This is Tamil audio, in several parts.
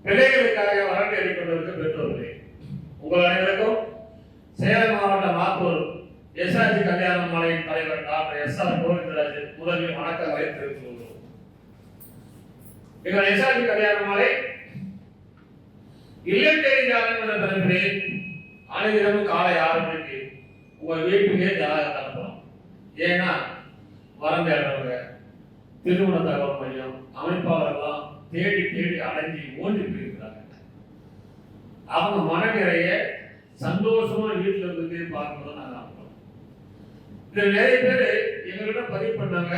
பிள்ளைகளுக்காக வறண்டு எண்ணிக்கொண்டிருக்க பெற்றோர்களே, உங்கள் அனைவருக்கும் சேலம் மாவட்ட மாத்தூர் எஸ்ஆர்ஜி கல்யாண மாலையின் தலைவர் டாக்டர் எஸ்.ஆர். கோவிந்தராஜ் முதலில் வணக்கங்களை தெரிவித்துக் கொள்கிறோம். எங்கள் எஸ்ஆர்ஜி கல்யாண மாலை இல்லத்தேடி ஜாதகம் என்ற தலைப்பிலே அனைவரும் காலை 6 மணிக்கு உங்க வீட்டுக்கே ஜாதகம் அனுப்பலாம். ஏன்னா வரம் தேடுறவங்க, திருமண தகவல் மையம் அமைப்பாளர்கள்லாம் தேடி தேடி அலைஞ்சி ஓடி போயிருக்கிறாங்க. அவங்க மன நிறைய சந்தோஷமா வீட்டில் இருந்து பார்க்கணும் நாங்கள் அனுப்புறோம். இதுல நிறைய பேர் எங்ககிட்ட பதிவு பண்ணாங்க,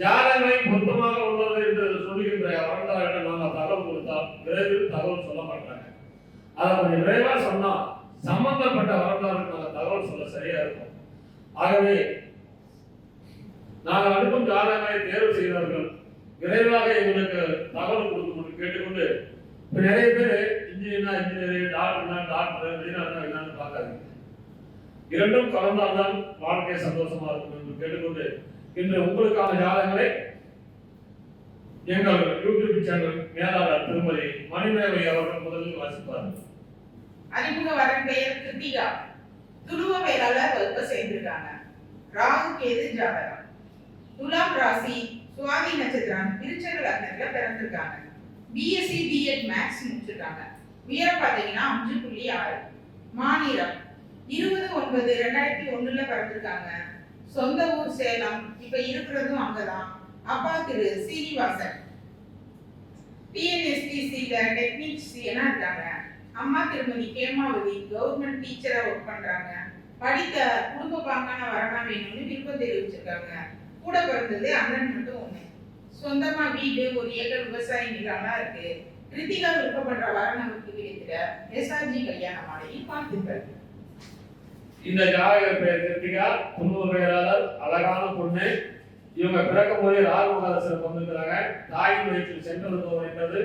ஜாதகங்களை பொருத்தமாக உள்ளது என்று சொல்லுகின்ற வரலாறுகளை நாங்கள் தகவல் கொடுத்தால் விரைவில் தகவல் சொல்ல மாட்டாங்க. அதை கொஞ்சம் விரைவாக சொன்னா சம்பந்தப்பட்ட வரலாறுக்கு நாங்கள் தகவல் சொல்ல சரியா இருக்கும். ஆகவே நாங்கள் அனுப்பும் ஜாதகங்களை தேர்வு செய்தவர்கள் விரைவாக எங்களுக்கு தகவல் கொடுக்கணும்னு கேட்டுக்கொண்டு, இப்போ நிறைய பேர் இன்ஜினியர், டாக்டர் என்னன்னு பார்க்காதீங்க. இரண்டும் கலந்தால்தான் வாழ்க்கை சந்தோஷமா இருக்கும் என்று கேட்டுக்கொண்டு, இன்று உங்களுக்கான ஜாதகங்களை எங்கள் யூடியூப் சேனல் மேலாளர் திருமதி மணிமேகலை அவர்கள் முதலில் வாசிப்பார்கள். அறிமுக வரன் பெயர் கிருத்திகா. துருவ வேளாளர் வகுப்பை சேர்ந்திருக்காங்க. ராகு கேது ஜாதகம். துலாம் ராசி, சுவாதி நட்சத்திரம், விருச்சிக லக்னத்துல பிறந்திருக்காங்க. பிஎஸ்சி பிஎட் மேக்ஸ் முடிச்சிருக்காங்க. உயரம் பார்த்தீங்கன்னா 5.6. மாநிலம் 20/9/2001 பிறந்திருக்காங்க. சொந்த ஊர் சேலம், இப்ப இருக்கிறதும் அங்கதான். அப்பா திரு சீனிவாசன் டிஎன்எஸ்டிசில டெக்னீஷியனா இருக்காங்க. அம்மா திருமதி கேமாவதி கவர்மெண்ட் டீச்சரா ஒர்க் பண்றாங்க. படித்த குடும்ப பாங்கான வரனா வேணும்னு விருப்பம் தெரிவிச்சிருக்காங்க. கூட பிறந்தது அண்ணன் மட்டும் ஒண்ணு. சொந்தமா வீடு, 1 ஏக்கர் விவசாய நிலம்லாம் இருக்கு. கிருத்திகா விருப்பப்படுற வரனவுக்கு கிடைக்கிற எஸ்ஆர்ஜி கல்யாண மாலையில் பார்த்துக்கள். இந்த ஜாதகர் பெயர் கிருத்திகா, குடும்ப வேளாளர், அழகான பொண்ணு. இவங்க பிறக்கும் போதே ராகு மகாதசனம் வந்திருக்கிறாங்க. தாயின் வயிற்றில் சென்றது வருகிறது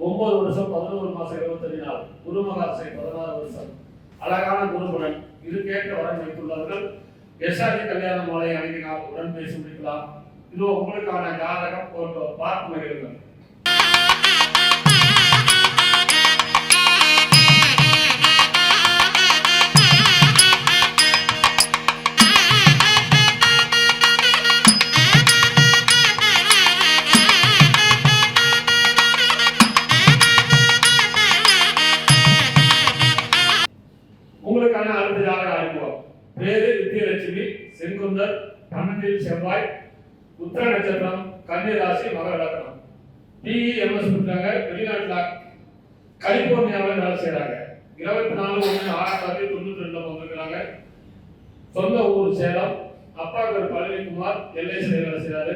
9 வருஷம் 11 மாசம் 25 நாள். குரு மகாதசை 16 வருஷம். அழகான குருபுடன் இதுக்கேற்ற வரன் வைத்துள்ளார்கள். எஸ்ஆர்ஜி கல்யாண மாலை அணுகினால் உடன் பேசி முடிக்கலாம். இது உங்களுக்கான ஜாதகம் போன்ற பார்த்து மகிழுங்கள். உங்களுக்கான அடுத்த ஜாதக அறிமுகம். பேரு வித்யலட்சுமி, செங்குந்தர், 12 செவ்வாய், உத்திர நட்சத்திரம், கன்னி ராசி, மகர லக்னம். பிஇ எம்எஸ் பண்றாங்க. வெளிநாட்டில் கலிபோர்னியாவில் வேலை செய்யறாங்க. 24/1/1992 வந்திருக்கிறாங்க. சொந்த ஊர் சேலம். அப்பா பேர் பழனிக்குமார், எல்ஐசியில் வேலை செய்யறாரு.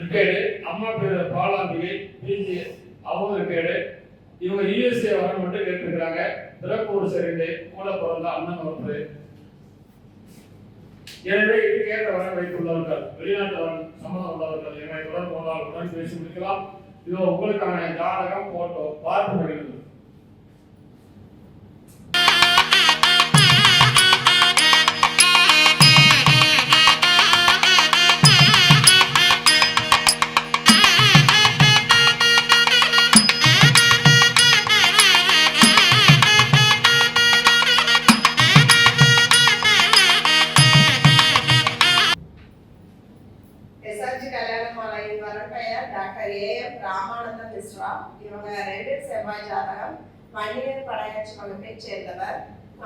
ரிட்டையர்டு. அம்மா பேர் பாலாம்பிகை, பிஜி, அவங்க ரிட்டையர்டு. இவங்க யுஎஸ்ஏ வரணும் மட்டும் கேட்டிருக்கிறாங்க. பிறப்பு ஒரு சரிண்டு, கூட பிறந்த அண்ணன் ஒருத்தர். எனவே இதுக்கேற்ற வரன் வைத்துள்ளவர்கள், வெளிநாட்டு வரன் சம்மதம் உள்ளவர்கள் என்னை தொடர்பு கொண்டால் உடன் பேசி முடிக்கலாம். இதோ உங்களுக்கான ஜாதகம் போட்டோ பார்த்து மகிழ்ந்து. ராமானந்தம் மிஸ்ரா. இவங்க 2 செவ்வாய் ஜாதகம், வன்னியர் படையாட்சி வகுப்பை சேர்ந்தவர்.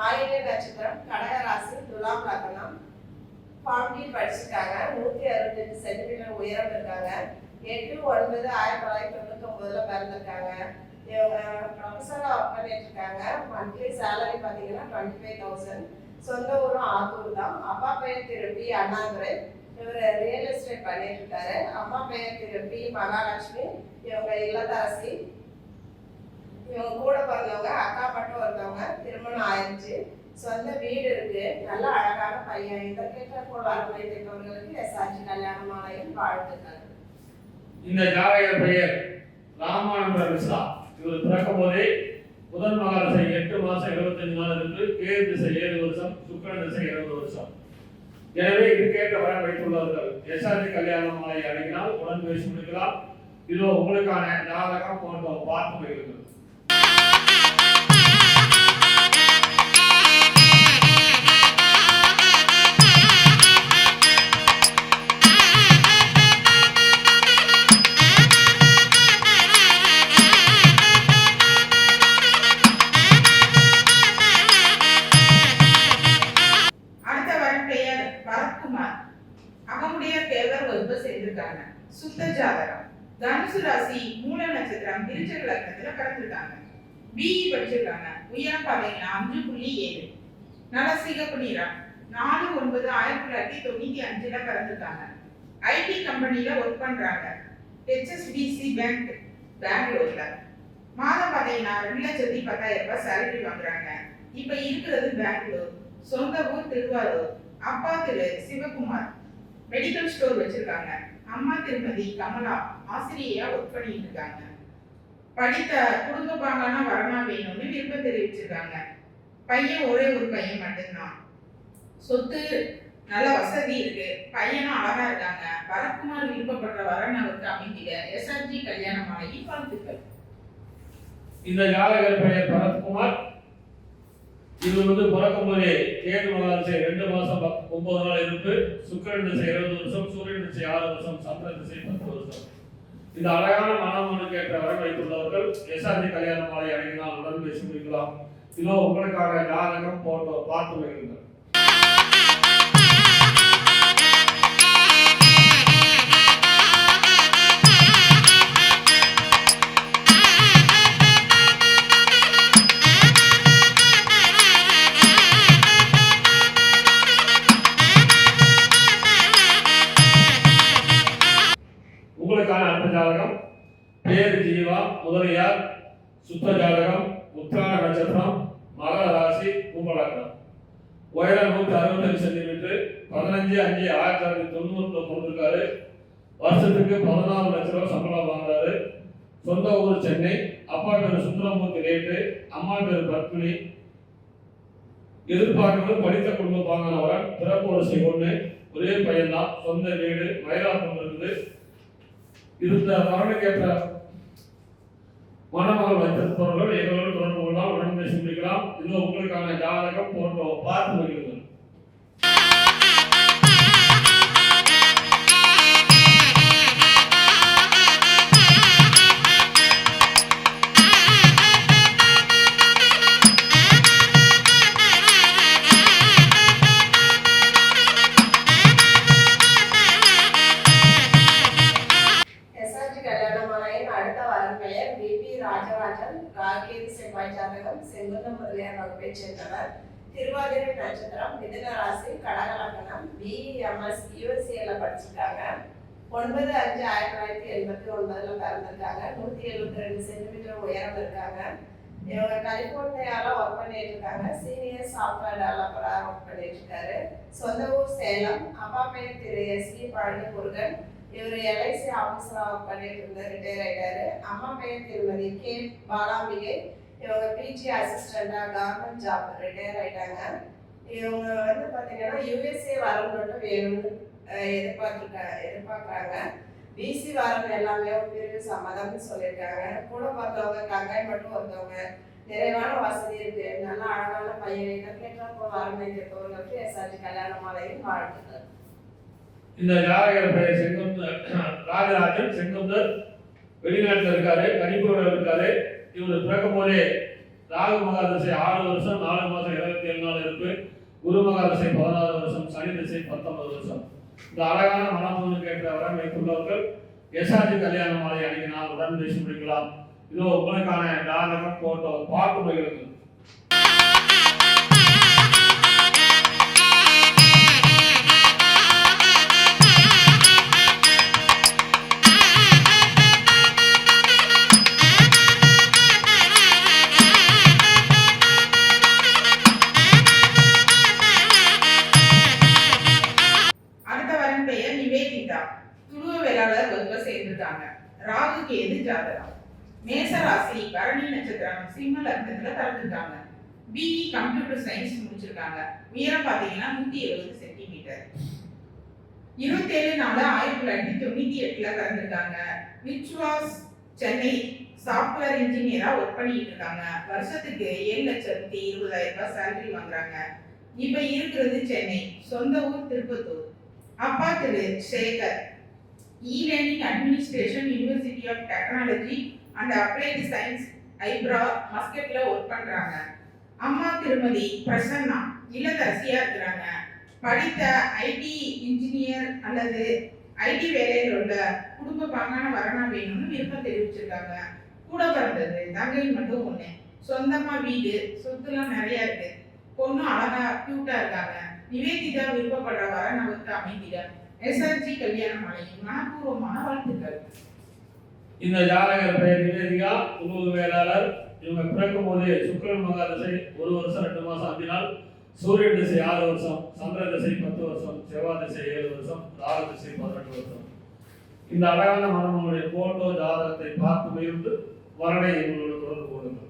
ஆயில்ய நட்சத்திரம், கடக ராசி, துலாம் லக்னம். பாண்டியில் படிச்சிருக்காங்க. 168 சென்டிமீட்டர் உயரம் இருக்காங்க. 8/9/1999 பிறந்திருக்காங்க. இவங்க ப்ரொஃபஸரா ஒர்க் பண்ணிட்டு இருக்காங்க. மந்த்லி சேலரி பார்த்தீங்கன்னா 25,000. சொந்த ஊரும் ஆத்தூர் தான். அப்பா பெயர் திரு பி. அண்ணாதுரை. இவர் ரியல் எஸ்டேட் பண்ணிட்டு இருக்காரு. அம்மா பெயர் திரு பி. மகாலட்சுமி. இவங்க இல்லத்தரசி. இவங்க கூட பிறந்தவங்க அக்கா மட்டும் ஒருத்தவங்க. திருமணம் ஆயிடுச்சு. சொந்த வீடு இருக்கு. நல்ல அழகான பையன். இதற்கேற்ற போல் வரமுறை பெற்றவர்களுக்கு எஸ்ஆர்ஜி கல்யாண மாலையில் வாழ்த்துக்கள். இந்த ஜாதகர் பெயர் ராமானந்த மிஸ்ரா. இவர் பிறக்கும் போதே புதன் மகாதசை 8 மாசம் 25 நாள் இருந்து, கேது திசை 7 வருஷம், சுக்கிரன் திசை 20 வருஷம். எனவே இதுக்கேற்ற வரன் வைத்துள்ளவர்கள் எஸ்ஆர்ஜி கல்யாண மாலை அணுகினால் உடன் பேசி முடிக்கலாம். இதோ உங்களுக்கான ஜாதகம் போன்றோம் பார்த்து போயிருக்கிறது. அடுத்த வரன் பெயர் பரத்குமார். அவங்களுடைய தேவர் வகுப்பு சேர்ந்திருக்காங்க. சுத்த ஜாதகம். தனுசு ராசி, மூல நட்சத்திரம், விருச்சிக லக்னத்துல பிறந்திருக்காங்க. பிஇ படிச்சிருக்காங்க. உயரம் பாத்தீங்கன்னா 5.7. நல்ல சிகப்பு நிறம். 4/9/1995 பிறந்திருக்காங்க. ஐடி கம்பெனில ஒர்க் பண்றாங்க. HSBC பேங்க் பெங்களூர்ல. மாதம் பாத்தீங்கன்னா 2,10,000 ரூபாய் சேலரி வாங்குறாங்க. இப்ப இருக்கிறது பெங்களூர். சொந்த ஊர் திருவாரூர். அப்பா திரு சிவகுமார் மெடிக்கல் ஸ்டோர் வச்சிருக்காங்க. அம்மா திருமதி கமலா ஆசிரியையா ஒர்க் பண்ணிட்டு இருக்காங்க. படித்த குடும்ப பாங்கான வரனா வேணும்னு விருப்பம் தெரிவிச்சிருக்காங்க. பையன் ஒரே ஒரு பையன் மட்டும்தான். சொத்து நல்ல வசதி இருக்கு. பையனும் அழகா இருக்காங்க. பரத்குமார் விருப்பப்படுற வரன் அவருக்கு அமைந்திட SRG கல்யாண மாலையில் வாழ்த்துக்கள். இந்த ஜாதகர் பெயர் பரத்குமார். இது பிறக்கும் போதே கேது மகாதிசை 2 மாசம் 9 நாள் இருப்பு, சுக்கிரன் திசை 20 வருஷம், சூரியன் திசை 6 வருஷம், சந்திரன் திசை 10 வருஷம். இந்த அழகான மனமனுக்கு ஏற்ற வரன் வைத்துள்ளவர்கள் SRG கல்யாண மாலை அணியினால் உடன் பேசி முடிக்கலாம். இதோ உங்களுக்கான ஜாதகம் போட்டோ பார்த்து வருகிறது. உங்களுக்கான அடுத்த ஜாதகம் பேர் ஜீவா, முதலியார், சுத்த ஜாதகம், உத்திராட நட்சத்திரம், மகர ராசி, கும்பலக்னம். உயரம் 165 சென்டிமீட்டர், 15/5/1990 பிறந்திருக்காரு. வருஷத்துக்கு 14 லட்சம் ரூபாய் சம்பளம் வாங்குறாரு. சொந்த ஊர் சென்னை. அப்பா பேர் சுந்தரமூர்த்தி ரேட்டு, அம்மா பேர் பத்மினி. எதிர்பார்க்கிறது படித்த குடும்ப பாங்கானவரன். பிறப்பு வரிசை 1, ஒரே பையன் தான். சொந்த வீடு மயிலாப்பூர் இருக்குது. இந்த வரனுக்கேற்ற மணமகள் வைத்திருப்பவர்கள் எங்களோடு தொடர்பு கொள்ளலாம், உடன் பேசி முடிக்கலாம். இது உங்களுக்கான ஜாதகம் போட்டோ பார்த்து வருகிறது. SRG கல்யாண மாலையின் அடுத்த வரன் பெயர் BP ராஜராஜன். ராகேது செவ்வாய் ஜாதகம், செங்குந்த முதலியார் வகுப்பைச் சேர்ந்தவர். திருவாதிரை நட்சத்திரம், மிதுன ராசி, கடக லக்னம். BEMS USA படிச்சிருக்காங்க. 9/5/1989 பிறந்திருக்காங்க. 172 சென்டிமீட்டர் உயரம் இருக்காங்க. இவங்க கலிபோர்னியால ஒர்க் பண்ணிட்டு இருக்காங்க. சீனியர் சாஃப்ட்வேர் டெவலப்பரா ஒர்க் பண்ணிட்டு இருக்காரு. சொந்த ஊர் சேலம். அப்பா பெயர் திரு SB பழனி முருகன். இவர் LIC ஆஃபீஸரா ஒர்க் பண்ணிட்டு இருந்தார், ரிட்டையர் ஆயிட்டாரு. அம்மா பெயர் திருமதி கே பாலாம்பிகை. இவங்க PG அசிஸ்டண்டா கவர்மெண்ட் ஜாப் ரிட்டையர் ஆயிட்டாங்க. இவங்க பாத்தீங்கன்னா USA வரன் மட்டும் வேணும்னு எதிர்பார்க்குறாங்க. BC வரன் எல்லாமே பெரிய சம்மதம்னு சொல்லியிருக்காங்க. கூட பார்த்தவங்க கங்காய் மட்டும் ஒருத்தவங்க. நிறைவான வசதி இருக்கு. நல்ல அழகான பையன். கேட்ட வரன் வைத்திருப்பவர்களுக்கு SRG கல்யாண மாலையின் வாழ்த்துக்கள். இந்த ஜாதகர் பெயர் ராஜராஜன். செங்குந்தர். வெளிநாட்டில் இருக்காரு, கனிப்பூரில் இருக்காரு. இவர் பிறக்கும் போதே ராகு மகாதிசை 6 வருஷம் 4 மாதம் 27 நாள் இருப்பு, குரு மகாதிசை 16 வருஷம், சனி திசை 19 வருஷம். இந்த அழகான மனமனுக்கு ஏற்ற வரன் வைத்துள்ளவர்கள் SRG கல்யாண மாலை அணியினால் உடன் பேசி முடிக்கலாம். இதோ உங்களுக்கான ஜாதகம் போட்டோ பார்த்து வருகிறது. ராகு கேது ஜாதகம். மேச ராசி, பரணி நட்சத்திரம், சிம்ம லக்னத்துல பிறந்திருக்காங்க. BE கம்ப்யூட்டர் சயின்ஸ் முடிச்சிருக்காங்க. உயரம் பாத்தீங்கன்னா 170 சென்டிமீட்டர். 27/4/1998 பிறந்திருக்காங்க. விச்வாஸ் சென்னை சாஃப்ட்வேர் இன்ஜினியரா ஒர்க் பண்ணிட்டு இருக்காங்க. வருஷத்துக்கு 7,20,000 ரூபாய் சேலரி வாங்குறாங்க. இப்ப இருக்கிறது சென்னை, சொந்த ஊர் திருப்பத்தூர். அப்பா Thiru Sekar e-learning administration university of technology and applied science Ibra மஸ்கட்ல ஒர்க் பண்றாங்க. அம்மா திருமதி பிரசன்னா இல்லத்தரசியா இருக்கிறாங்க. படித்த ஐடி இன்ஜினியர் அல்லது ஐடி வேலையில் உள்ள குடும்ப பாங்கான வரணும் வேணும்னு விருப்பம் தெரிவிச்சிருக்காங்க. கூட பிறந்தது தங்கை மட்டும் ஒண்ணு. சொந்தமா வீடு சொத்துலாம் நிறைய இருக்கு. பொண்ணு அழகா கியூட்டா இருக்காங்க. நிவேதிதா விருப்பப்படுற வரன் அவருக்கு அமைந்திட. எஸ்ஆர்ஜி கல்யாண மாலையின் மனப்பூர்வமான வாழ்த்துக்கள். இந்த ஜாதகர் பெயர் நிவேதிகா, குழு வேளாளர். இவங்க பிறக்கும் போதே சுக்கிரன் மகா திசை 1 வருஷம் 2 மாசம் 5 நாள், சூரியன் திசை 6 வருஷம், சந்திர திசை 10 வருஷம், செவ்வாய் திசை 7 வருஷம், ராகு திசை 18 வருஷம். இந்த அழகான மனமனுடைய போட்டோ ஜாதகத்தை பார்த்து இருந்து வரனை இவங்களோட தொடர்பு கொள்ளுங்கள்.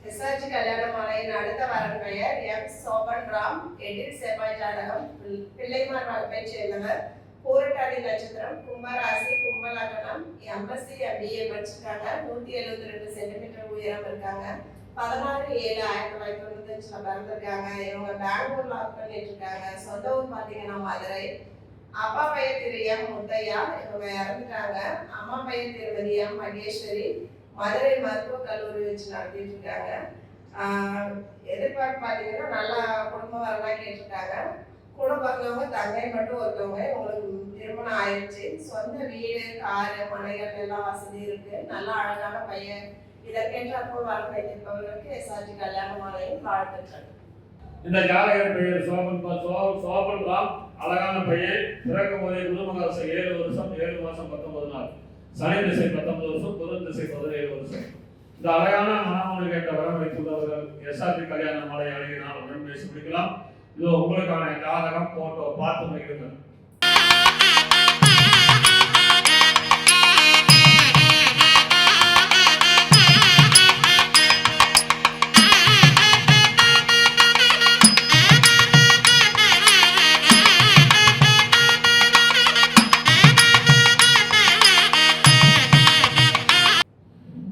எஸ்ஆர்ஜி கல்யாண மாலையின் அடுத்த வரன் பெயர் எம் சோபன் ராம். எட்டில் செவ்வாய் ஜாதகம், பிள்ளைமார் வகுப்பை சேர்ந்தவர். பூரட்டாதி நட்சத்திரம், கும்பராசி, கும்பலக்கணம். எம்எஸ்சி எம்பிஏ படிச்சிருக்காங்க. 172 சென்டிமீட்டர் உயரம் இருக்காங்க. 16/7/1995 பிறந்திருக்காங்க. இவங்க பெங்களூர்ல ஒர்க் பண்ணிட்டு இருக்காங்க. சொந்த ஊர் பார்த்தீங்கன்னா மதுரை. அப்பா பெயர் திரு எம் முத்தையா, இவங்க இறந்துட்டாங்க. அம்மா பெயர் திருமதி எம் மகேஸ்வரி, மதுரை மருத்துவக் கல்லூரி வச்சு நடத்திட்டு இருக்காங்க. எதிர்பார்ப்பு பார்த்தீங்கன்னா நல்லா குடும்பம் வரலாம் கேட்டிருக்காங்க. கூட பிறந்தவங்க தங்கை மட்டும் ஒருத்தவங்க. இவங்களுக்கு திருமணம் ஆயிடுச்சு. சொந்த வீடு, காரு, மனைகள் எல்லாம் வசதி இருக்கு. நல்லா அழகான பையன். இதற்கேற்றாற்போல் வர வைத்திருப்பவர்களுக்கு எஸ்ஆர்ஜி கல்யாண மாலையின் வாழ்த்துக்கள். இந்த ஜாதகர் பெயர் சோபன் ராம், அழகான பையன். பிறக்கும் போதே குருமகாசை 7 வருஷம் 7 மாசம் 19 நாள், சனி திசை 19 வருஷம், புதன் திசை 17 வருஷம். இந்த அழகான மனமொழி கேட்ட வரம் வைத்துள்ளவர்கள் எஸ்ஆர்ஜி கல்யாண மாலை அழகினால் உடன் பேசி பிடிக்கலாம். இதோ உங்களுக்கான ஜாதகம் போட்டோ பார்த்து மகிழுங்கள்.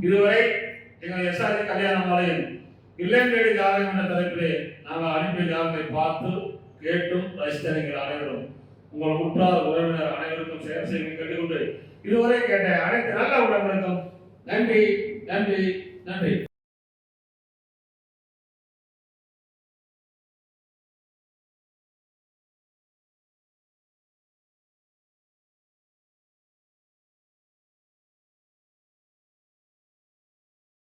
இதுவரை எங்கள் எஸ்ஆர்ஜி கல்யாண மாலையில் இல்லேண்டேடி ஜாதகம் என்ற தலைப்பிலே நாங்கள் அனுப்பிய ஜாதகத்தை பார்த்து கேட்டும் ரசித்த நீங்கள் அனைவரும் உங்கள் உற்றார் உறவினர் அனைவருக்கும் சேவை செய்ய கேட்டுக்கொண்டு இதுவரை கேட்ட அனைத்து நல்ல உடம்புகளுக்கும் நன்றி நன்றி நன்றி.